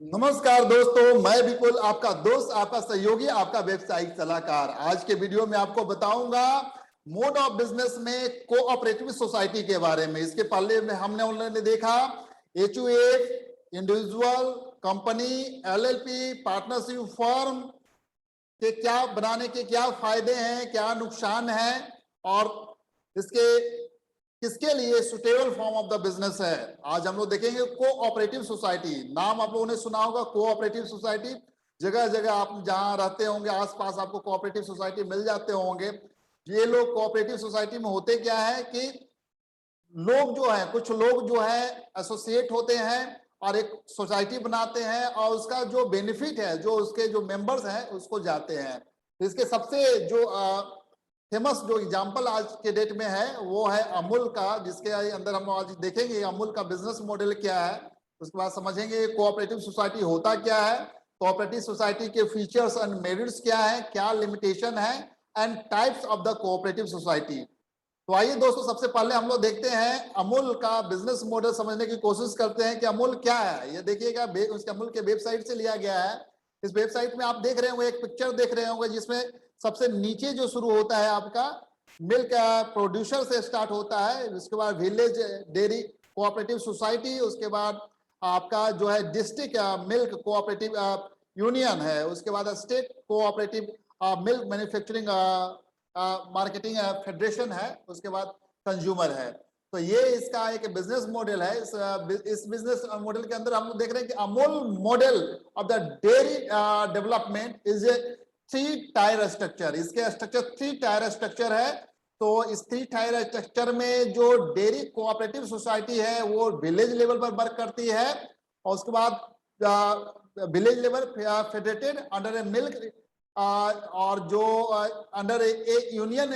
नमस्कार दोस्तों, मैं विपुल, आपका दोस्त, आपका सहयोगी, आपका व्यवसायिक सलाहकार। आज के वीडियो में आपको बताऊंगा मोड ऑफ बिजनेस में कोऑपरेटिव सोसाइटी के बारे में। इसके पहले में हमने ऑनलाइन देखा HUF, individual, company, LLP, partnership firm के क्या बनाने के क्या फायदे हैं, क्या नुकसान है और इसके किसके लिए suitable form of the business है। आज हम लोग देखेंगे कोऑपरेटिव सोसाइटी। नाम आप लोगों ने सुना होगा, कोऑपरेटिव सोसाइटी। जगह जगह आप जहां रहते होंगे आसपास आपको कोऑपरेटिव सोसाइटी मिल जाते होंगे। ये लोग कोऑपरेटिव सोसाइटी में होते क्या है कि लोग जो है, कुछ लोग जो है एसोसिएट होते हैं और एक सोसाइटी बनाते हैं और उसका जो बेनिफिट है, जो उसके जो मेंबर्स हैं उसको जाते हैं। इसके सबसे जो फेमस जो एग्जांपल आज के डेट में है वो है अमूल का, जिसके अंदर हम आज देखेंगे अमूल का बिजनेस मॉडल क्या है। उसके बाद समझेंगे कोऑपरेटिव सोसाइटी होता क्या है, कोऑपरेटिव सोसाइटी के फीचर्स एंड मेरिट्स क्या है, क्या लिमिटेशन है and types of the cooperative society. तो आइए दोस्तों, सबसे पहले हम लोग देखते हैं अमूल का बिजनेस मॉडल, समझने की कोशिश करते हैं कि अमूल क्या है। ये देखिएगा, उसके अमूल के वेबसाइट से लिया गया है। इस वेबसाइट में आप देख रहे होंगे, एक पिक्चर देख रहे होंगे जिसमें सबसे नीचे जो शुरू होता है आपका मिल्क प्रोड्यूसर से स्टार्ट होता है। उसके बाद विलेज डेयरी कोऑपरेटिव सोसाइटी, उसके बाद आपका जो है डिस्ट्रिक्ट मिल्क कोऑपरेटिव यूनियन है, उसके बाद state cooperative milk manufacturing marketing federation है, उसके बाद कंज्यूमर है। तो ये इसका एक बिजनेस मॉडल है। इस बिजनेस मॉडल के अंदर हम लोग देख रहे हैं कि Amul model of the dairy development is a 3 tyre structure. इसके स्ट्रक्चर 3 टायर स्ट्रक्चर है। तो इस 3 टायर स्ट्रक्चर में जो डेयरी कोऑपरेटिव सोसाइटी है वो विलेज लेवल पर वर्क करती है, और उसके बाद विलेज लेवल फेडरेटेड अंडर ए मिल्क और जो under A union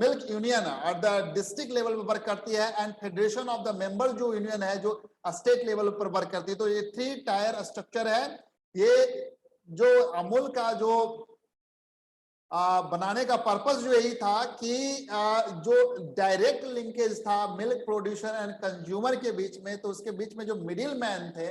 milk union और द डिस्ट्रिक्ट लेवल पर वर्क करती है, and federation of the member जो यूनियन है जो स्टेट लेवल पर वर्क करती है। तो ये 3 टायर स्ट्रक्चर है। ये जो अमूल का जो बनाने का पर्पस जो यही था कि जो डायरेक्ट लिंकेज था मिल्क प्रोड्यूसर एंड कंज्यूमर के बीच में, तो उसके बीच में जो मिडिल मैन थे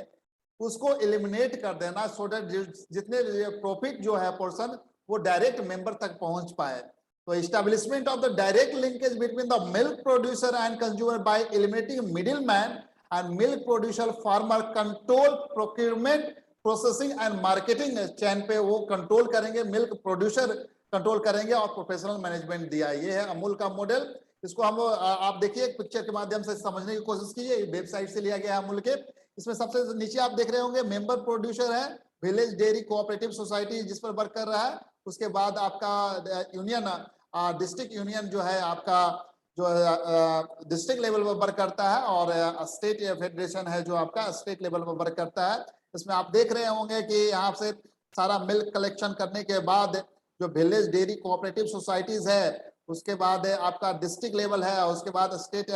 उसको एलिमिनेट कर देना, सो दैट जितने प्रॉफिट जो है पोर्शन वो डायरेक्ट मेंबर तक पहुंच पाए। तो establishment of the direct linkage between the milk producer and consumer by eliminating middle man and milk producer farmer control procurement processing and marketing chain पे वो कंट्रोल करेंगे, मिल्क प्रोड्यूसर कंट्रोल करेंगे और professional management दिया। ये है अमूल का model. इसको हम आप देखिए एक पिक्चर के माध्यम से समझने की कोशिश कीजिए। वेबसाइट से लिया गया है अमूल के। इसमें सबसे नीचे आप देख रहे होंगे मेंबर प्रोड्यूसर है विलेज डेयरी कोऑपरेटिव सोसाइटी जिस पर वर्क कर रहा है। उसके बाद आपका यूनियन डिस्ट्रिक्ट यूनियन जो है आपका जो डिस्ट्रिक्ट लेवल पर वर्क करता है, और स्टेट फेडरेशन है जो आपका स्टेट लेवल पर वर्क करता है। इसमें आप देख रहे होंगे कि यहाँ से सारा मिल्क कलेक्शन करने के बाद जो विलेज डेयरी कोऑपरेटिव सोसाइटीज है, उसके बाद आपका डिस्ट्रिक्ट लेवल है, उसके बाद स्टेट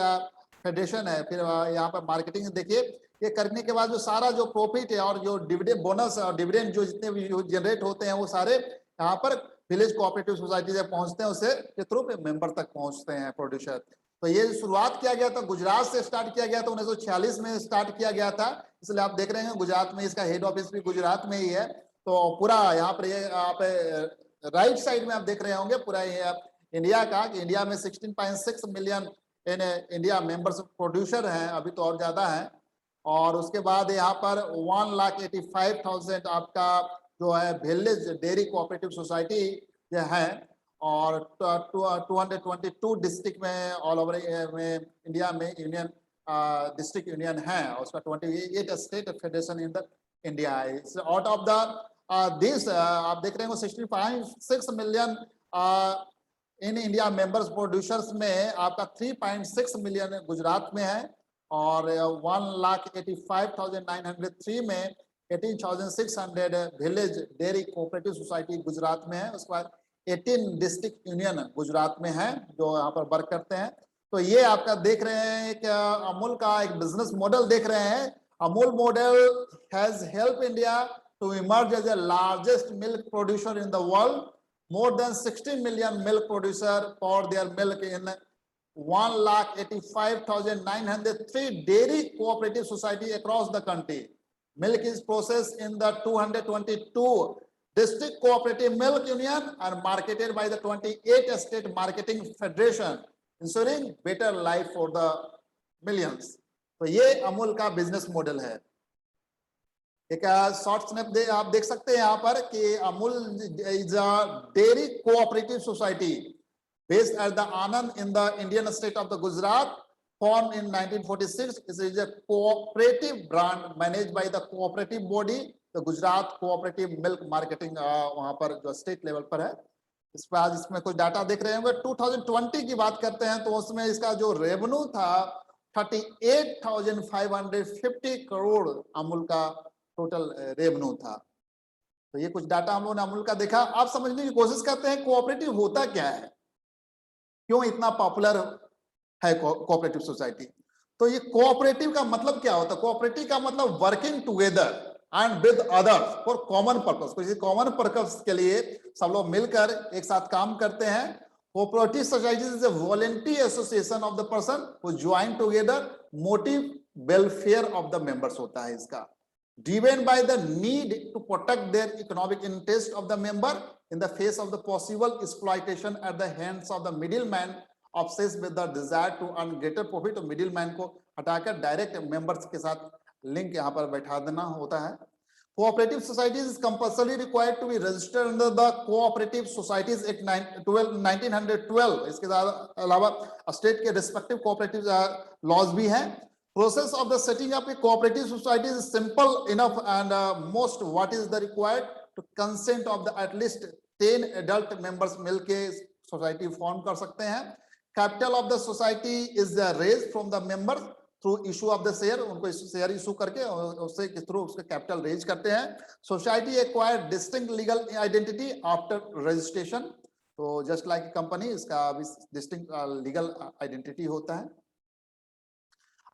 फेडरेशन है, फिर यहाँ पर मार्केटिंग देखिए। ये करने के बाद जो सारा जो प्रॉफिट है और जो डिविडेंड बोनस और डिविडेंड जो जितने भी जनरेट होते हैं वो सारे यहाँ पर विलेज कोऑपरेटिव सोसाइटी से पहुंचते हैं, उससे के थ्रू मेंबर तक पहुंचते हैं प्रोड्यूसर। तो ये शुरुआत किया गया था, गुजरात से स्टार्ट किया गया था, 1946 में स्टार्ट किया गया था। इसलिए आप देख रहे हैं गुजरात में इसका हेड ऑफिस भी गुजरात में ही है। तो पूरा यहाँ पर ये आप राइट साइड में आप देख रहे होंगे पूरा ये इंडिया का, कि इंडिया में 16.6 million in India members producer हैं, अभी तो और ज्यादा है। और उसके बाद यहाँ पर 1,85,000 आपका जो है विलेज डेयरी कोऑपरेटिव सोसाइटी जो है, और 222 डिस्ट्रिक्ट में ऑल ओवर में इंडिया में यूनियन डिस्ट्रिक्ट यूनियन है, और उसका 28 state federation in the India है। आउट ऑफ द दिस आप देख रहे हो 16.6 million in India members producers में आपका 3.6 मिलियन गुजरात में है, और 1,85,903 में 18,600 village dairy cooperative society Gujarat में है। उसके बाद 18 डिस्ट्रिक्ट यूनियन गुजरात में है जो यहाँ पर वर्क करते हैं। तो ये आपका देख रहे हैं एक अमूल का एक बिजनेस मॉडल देख रहे हैं। Amul model has help India to emerge as a largest milk producer in the world. More than 60 million milk producer for their milk in 1,85,903 dairy cooperative society across the country. Milk is processed in the 222 district cooperative milk union and marketed by the 28 state marketing federation, ensuring better life for the millions. तो ये अमूल का business model है। एक short snap आप देख सकते हैं यहाँ पर कि Amul is a dairy cooperative society based at the Anand in the Indian state of the Gujarat, formed in 1946. It is a cooperative brand managed by the cooperative body, the Gujarat Cooperative Milk Marketing, वहां पर जो state level पर है। इस पर आज इसमें कुछ डाटा देख रहे होंगे। 2020 की बात करते हैं तो उसमें इसका जो रेवेन्यू था 38,550 करोड़ अमूल का टोटल रेवेन्यू था। तो ये कुछ डाटा हम लोगों ने अमूल का देखा। आप समझने की कोशिश करते हैं कोऑपरेटिव होता क्या है, क्यों इतना पॉपुलर है कोऑपरेटिव सोसाइटी। तो ये कोऑपरेटिव का मतलब क्या होता है? कोऑपरेटिव का मतलब working together and with others for common purpose. किसी कॉमन पर्पस के लिए सब लोग मिलकर एक साथ काम करते हैं। Cooperative society is a voluntary association of the person who join together, motive welfare of the members होता है इसका, driven by the need to protect their economic interest of the member in the face of the possible exploitation at the hands of the middleman, obsessed with the desire to earn greater profit। तो middleman को हटाकर direct members के साथ link यहाँ पर बैठा देना होता है। Cooperative societies is compulsorily required to be registered under the Cooperative Societies Act 1912। इसके अलावा स्टेट के रिस्पेक्टिव कोऑपरेटिव लॉज भी हैं। Process of the setting up a cooperative society is simple enough, and most what is the required to consent of the at least 10 adult members मिलके society form कर सकते हैं। Capital of the society is raise from the members through issue of the share, उनको share issue करके उससे के through उसके capital raise करते हैं। Society acquire distinct legal identity after registration. तो जस्ट लाइक कंपनी, इसका डिस्टिंक्ट लीगल आइडेंटिटी होता है।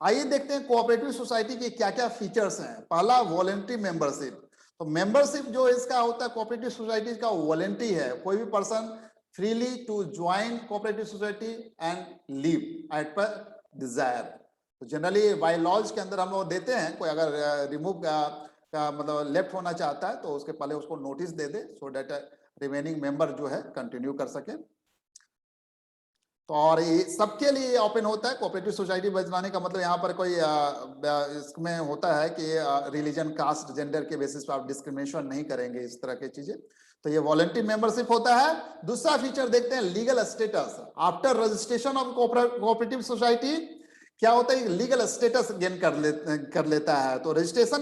आइए देखते हैं कोऑपरेटिव सोसाइटी के क्या क्या फीचर्स हैं। पहला, वॉलंटरी मेंबरशिप। तो मेंबरशिप जो इसका होता है कोऑपरेटिव सोसाइटी का वॉलंटरी है। कोई भी person freely to join cooperative society and leave at per desire. तो जनरली बाय लॉज के अंदर हम लोग देते हैं, कोई अगर रिमूव का मतलब लेफ्ट होना चाहता है तो उसके पहले उसको नोटिस दे दे, सो डेट रिमेनिंग मेंबर जो है कंटिन्यू कर सके। तो और ये सबके लिए ओपन होता है। कोऑपरेटिव सोसाइटी बनाने का मतलब यहाँ पर कोई इसमें होता है कि रिलीजन, कास्ट, जेंडर के बेसिस पर आप डिस्क्रिमिनेशन नहीं करेंगे, इस तरह की चीजें। तो ये वॉलंटरी मेंबरशिप होता है। दूसरा फीचर देखते हैं, legal status. After registration of cooperative society क्या होता है, लीगल स्टेटस गेन कर लेता है। तो रजिस्ट्रेशन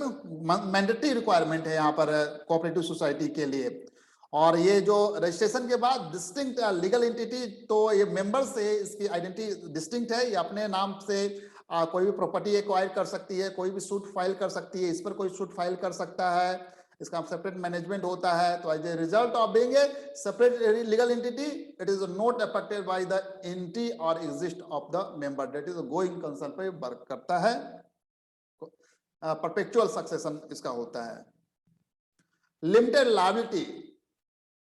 मैंडेटरी रिक्वायरमेंट है यहाँ पर कोऑपरेटिव सोसाइटी के लिए। और ये जो रजिस्ट्रेशन के बाद डिस्टिंक्ट लीगल एंटिटी, तो ये मेंबर से इसकी आइडेंटिटी डिस्टिंक्ट है। ये अपने नाम से कोई भी प्रॉपर्टी एक्वायर कर सकती है, कोई भी सूट फाइल कर सकती है, इस पर कोई सूट फाइल कर सकता है। इसका सेपरेट मैनेजमेंट होता है। तो as a result of being a separate legal entity, it is not affected by the entity और exist of the member, that is going concern पे वर्क करता है। परपेचुअल सक्सेशन इसका होता है। लिमिटेड लायबिलिटी,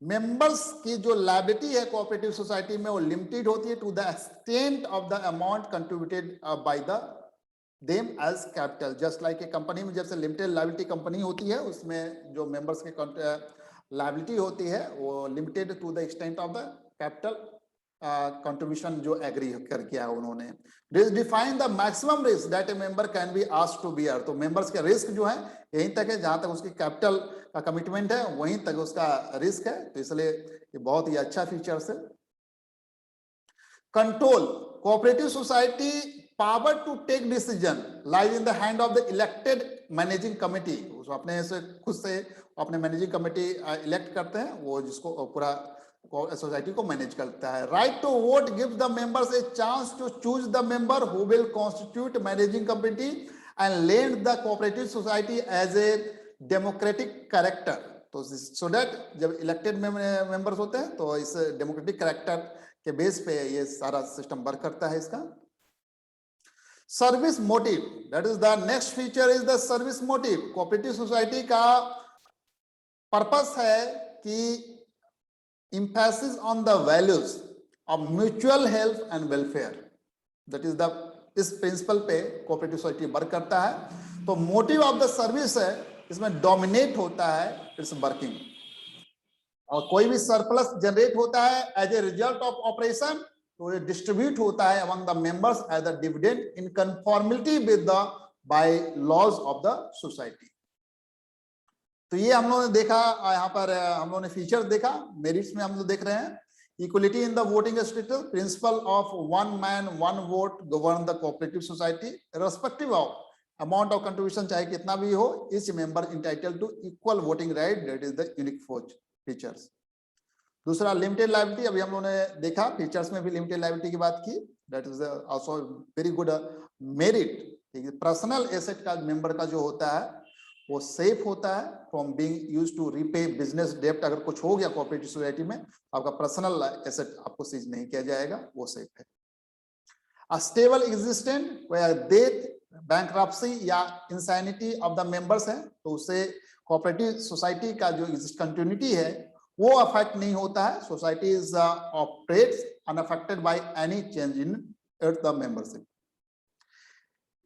मेंबर्स की जो लायबिलिटी है कोऑपरेटिव सोसाइटी में वो लिमिटेड होती है to the extent of the amount contributed by the them as capital. Just like a company में जैसे लिमिटेड लायबिलिटी कंपनी होती है, उसमें जो मेंबर्स की लायबिलिटी होती है वो limited to the extent of the capital contribution जो एग्री कर किया उन्होंने। Define the maximum risk that a member can be asked to bear. तो मेंबर्स के रिस्क जो है यहीं तक है, जहां तक उसकी कैपिटल का कमिटमेंट है वहीं तक उसका रिस्क है। तो इसलिए ये बहुत ही अच्छा फीचर्स है। Control, cooperative society power to take decision lies in the hand of the elected managing committee. अपने से खुद से अपने मैनेजिंग कमिटी इलेक्ट करते हैं, वो जिसको पूरा सोसाइटी को मैनेज करता है। Right to vote gives the members a chance to choose the member who will constitute managing committee and led the cooperative society as a democratic character. तो so that जब इलेक्टेड मेंबर्स होते हैं तो इस democratic character के base पे ये सारा सिस्टम वर्क करता है इसका। Service motive, that is the next feature is the service motive. Cooperative society का पर्पस है कि emphasis on the values of mutual health and welfare, that is the इस प्रिंसिपल पे कोऑपरेटिव सोसाइटी वर्क करता है। तो मोटिव ऑफ द सर्विस है, इसमें डोमिनेट होता है इट्स वर्किंग, और कोई भी सरप्लस जनरेट होता है as a result of operation तो ये डिस्ट्रीब्यूट होता है among the members as a dividend in conformity with the bylaws of the society. तो ये हम लोगों ने देखा, यहाँ पर हम लोगों ने फीचर देखा। मेरिट्स में हम लोग देख रहे हैं equality in the voting status, principle of one man one vote govern the cooperative society respective of amount of contribution, चाहे कितना भी हो, each member entitled to equal voting right, that is the unique features. दूसरा limited liability, अभी हम लोगों ने देखा फीचर्स में भी लिमिटेड लायबिलिटी की बात की, that is also very good merit. Personal asset का मेंबर का जो होता है वो सेफ होता है from being used to repay business डेब्ट। अगर कुछ हो गया कोऑपरेटिव सोसाइटी में, आपका पर्सनल एसेट आपको सीज नहीं किया जाएगा, वो सेफ है। A stable existent where death, bankruptcy या इंसैनिटी ऑफ द मेंबर्स है, तो उससे कोऑपरेटिव सोसाइटी का जो कंटिन्यूटी है वो अफेक्ट नहीं होता है। Society is operates unaffected by any change in the membership.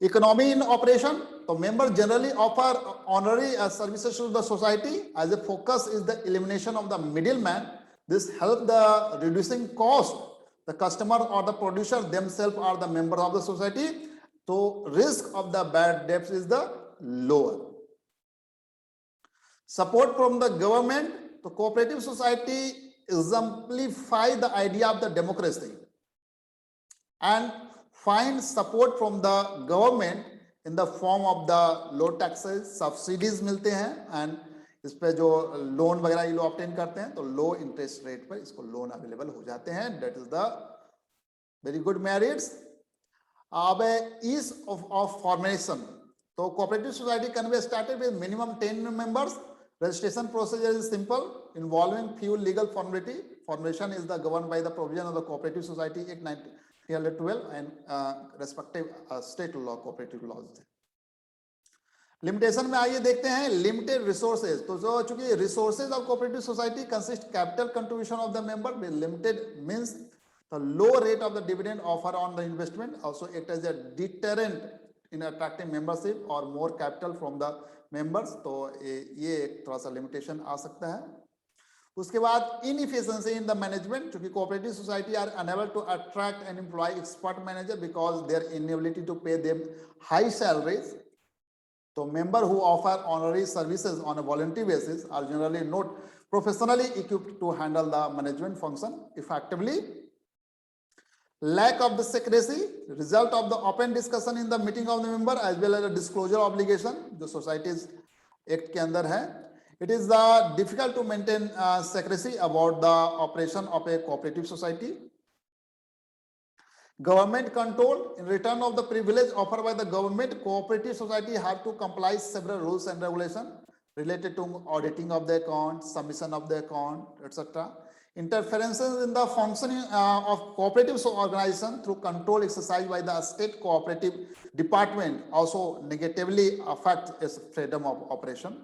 Economy in operation, तो member generally offer honorary services to the society as a focus is the elimination of the middle man, this help the reducing cost, the customer और the producer themselves are the member of the society, तो risk of the bad debts is the lower. Support from the government, तो cooperative society exemplify the idea of the democracy and find support from the government in the form of the low taxes, subsidies मिलते हैं, and इस पे जो loan वगैरह ये लोग obtain करते हैं तो लो इंटरेस्ट रेट पर इसको लोन अवेलेबल हो जाते हैं, that is the very good merits. अब ईज ऑफ फॉर्मेशन, तो cooperative society can be started with minimum 10 members, registration procedure is simple involving few legal formality, formation is the governed by the provision of the Cooperative Society Act 1912 and respective state law cooperative laws। Limitation में आइए देखते हैं limited resources, तो जो चूंकि resources of cooperative society consist capital contribution of the member with limited means the low rate of the dividend offer on the investment also act as a deterrent in attracting membership और more capital from the members, तो ये एक थोड़ा सा limitation आ सकता है। उसके बाद इनएफिशिएंसी इन द मैनेजमेंट, क्योंकि cooperative society are unable to attract and employ expert manager because their inability to pay them high salaries, तो member who offer honorary services on a voluntary basis are generally not professionally equipped to handle the management function effectively. Lack of the secrecy, result of the open discussion in the meeting of the member as well as a disclosure obligation जो societies act के अंदर है। It is difficult to maintain secrecy about the operation of a cooperative society. Government control, in return of the privilege offered by the government, cooperative society have to comply several rules and regulations related to auditing of the account, submission of the account, etc. Interferences in the functioning of cooperative organization through control exercised by the state cooperative department also negatively affect its freedom of operation.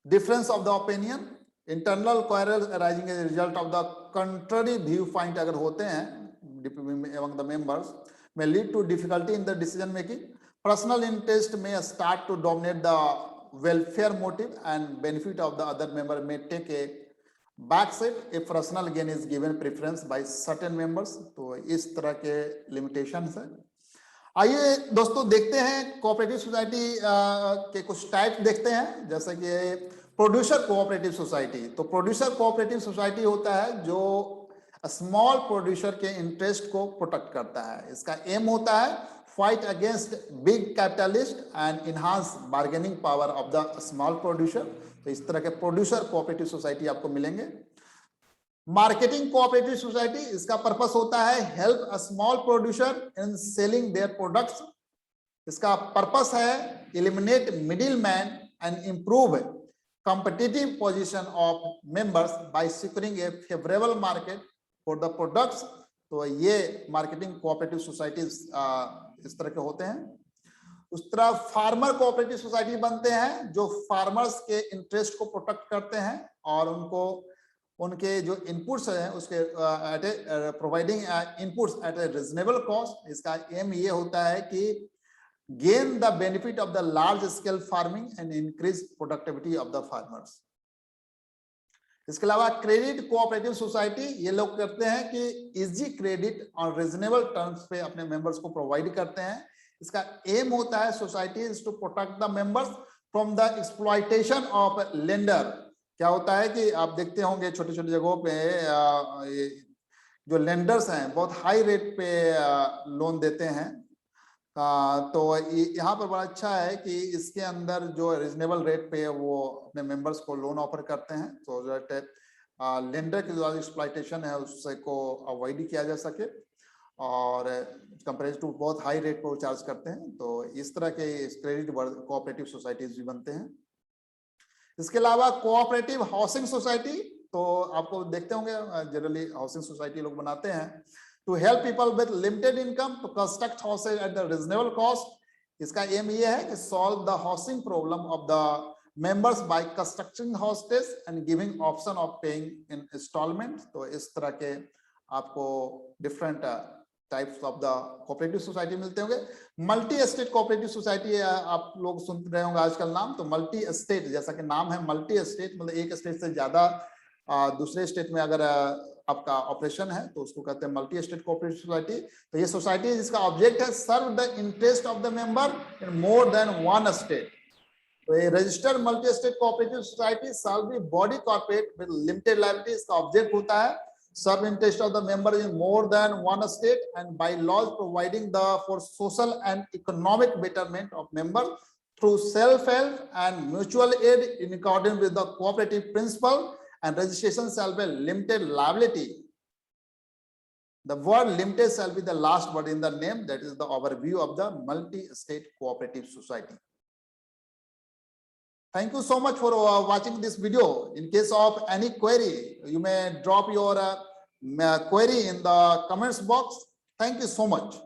Difference of the opinion, internal quarrels arising as a result of the contrary viewpoint अगर होते हैं among the members may lead to difficulty in the decision making. Personal interest may start to dominate the welfare motive and benefit of the other member may take a backseat if personal gain is given preference by certain members, तो इस तरह के limitations है। आइए दोस्तों देखते हैं cooperative society के कुछ टाइप देखते हैं, जैसे कि प्रोड्यूसर कोऑपरेटिव सोसाइटी। तो प्रोड्यूसर कोऑपरेटिव सोसाइटी होता है जो स्मॉल प्रोड्यूसर के इंटरेस्ट को प्रोटेक्ट करता है। इसका एम होता है fight against big capitalist and enhance bargaining power of the small producer. तो इस तरह के प्रोड्यूसर कोऑपरेटिव सोसाइटी आपको मिलेंगे। मार्केटिंग कोऑपरेटिव सोसाइटी, इसका पर्पस होता है help a small producer in selling their products. इसका पर्पस है eliminate middle man and improve competitive position of members by securing a favorable market for the products। तो ये marketing cooperative societies इस तरह के होते हैं। उस तरह फार्मर कोऑपरेटिव सोसाइटी बनते हैं जो फार्मर्स के इंटरेस्ट को प्रोटेक्ट करते हैं और उनको उनके जो इनपुट्स हैं उसके providing inputs at a reasonable cost. इसका एम ये होता है कि gain the benefit of the large scale farming and increase productivity of the farmers. इसके अलावा क्रेडिट कोऑपरेटिव सोसाइटी, ये लोग करते हैं कि इजी क्रेडिट और रीजनेबल टर्म्स पे अपने मेंबर्स को प्रोवाइड करते हैं. इसका एम होता है society is to protect the members from the exploitation of lender. क्या होता है कि आप देखते होंगे छोटे छोटे जगहों पे जो लेंडर्स हैं बहुत हाई रेट पे लोन देते हैं. तो यहाँ पर बड़ा अच्छा है कि इसके अंदर जो रीजनेबल रेट पे वो अपने मेंबर्स को लोन ऑफर करते हैं, तो जो लेंडर की जो एक्सप्लॉयटेशन है उससे को अवॉइड किया जा सके, और कंपेरेटिव टू बहुत हाई रेट पर चार्ज करते हैं. तो इस तरह के क्रेडिट कोऑपरेटिव सोसाइटीज भी बनते हैं. इसके अलावा कोऑपरेटिव हाउसिंग सोसाइटी, तो आपको देखते होंगे जनरली हाउसिंग सोसाइटी लोग बनाते हैं to help people with limited income to construct houses at the reasonable cost. इसका एम ये है कि solve the housing problem of the members by constructing houses and giving option of paying in installment. तो इस तरह के आपको different types of the cooperative society मिलते होंगे. मल्टी एस्टेट कोऑपरेटिव सोसाइटी आप लोग सुन रहे होंगे आजकल नाम. तो मल्टी एस्टेट, जैसा कि नाम है मल्टी एस्टेट, मतलब एक स्टेट से ज्यादा दूसरे स्टेट में अगर आपका ऑपरेशन है तो उसको कहते हैं मल्टी एस्टेट कोऑपरेटिव सोसाइटी. तो ये सोसाइटी जिसका ऑब्जेक्ट है serve the interest of the member in more than one state. तो ये registered multi estate cooperative society serve body corporate with limited liability. इसका ऑब्जेक्ट होता है serve interest of the member in more than one state and by laws providing the for social and economic betterment of members through self-help and mutual aid in accordance with the cooperative principle, and registration shall be limited liability. The word limited shall be the last word in the name. That is the overview of the multi-state cooperative society. Thank you so much for watching this video. In case of any query, you may drop your query in the comments box. Thank you so much.